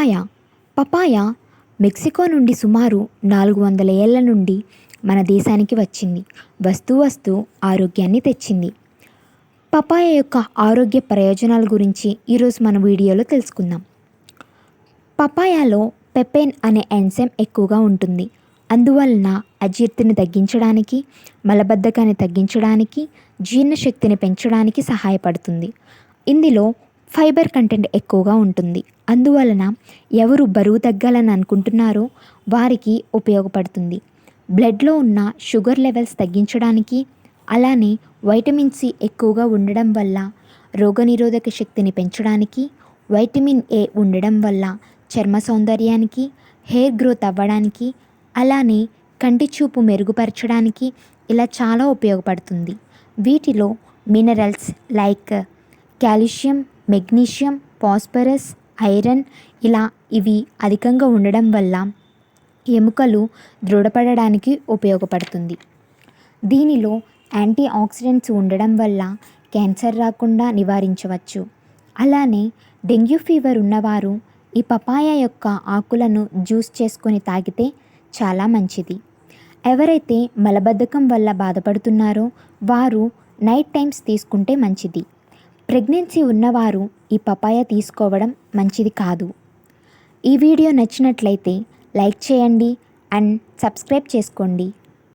Papaya papaya Mexico నుండి సుమారు 400 ఏళ్ల నుండి మన దేశానికి వచ్చింది. వస్తూ ఆరోగ్యాన్ని తెచ్చింది. పపాయ యొక్క ఆరోగ్య ప్రయోజనాల గురించి ఈరోజు మన వీడియోలో తెలుసుకుందాం. పపాయాలో పెపైన్ అనే ఎంజైమ్ ఎక్కువగా ఉంటుంది. అందువలన అజీర్తిని తగ్గించడానికి, మలబద్ధకాన్ని తగ్గించడానికి, జీర్ణశక్తిని పెంచడానికి సహాయపడుతుంది. ఇందులో ఫైబర్ కంటెంట్ ఎక్కువగా ఉంటుంది. అందువలన ఎవరు బరువు తగ్గాలని అనుకుంటున్నారో వారికి ఉపయోగపడుతుంది. బ్లడ్లో ఉన్న షుగర్ లెవెల్స్ తగ్గించడానికి, అలానే వైటమిన్ సి ఎక్కువగా ఉండడం వల్ల రోగనిరోధక శక్తిని పెంచడానికి, వైటమిన్ ఏ ఉండడం వల్ల చర్మ సౌందర్యానికి, హెయిర్ గ్రోత్ అవ్వడానికి, అలానే కంటి చూపు మెరుగుపరచడానికి ఇలా చాలా ఉపయోగపడుతుంది. వీటిలో minerals like calcium, magnesium, phosphorus, iron ఇవి అధికంగా ఉండడం వల్ల ఎముకలు దృఢపడడానికి ఉపయోగపడుతుంది. దీనిలో యాంటీ ఆక్సిడెంట్స్ ఉండడం వల్ల క్యాన్సర్ రాకుండా నివారించవచ్చు. అలానే డెంగ్యూ ఫీవర్ ఉన్నవారు ఈ పపాయ యొక్క ఆకులను జ్యూస్ చేసుకొని తాగితే చాలా మంచిది. ఎవరైతే మలబద్ధకం వల్ల బాధపడుతున్నారో వారు నైట్ టైమ్స్ తీసుకుంటే మంచిది. ప్రెగ్నెన్సీ ఉన్నవారు ఈ పపాయ తీసుకోవడం మంచిది కాదు. ఈ వీడియో నచ్చినట్లయితే లైక్ చేయండి అండ్ సబ్స్క్రైబ్ చేసుకోండి.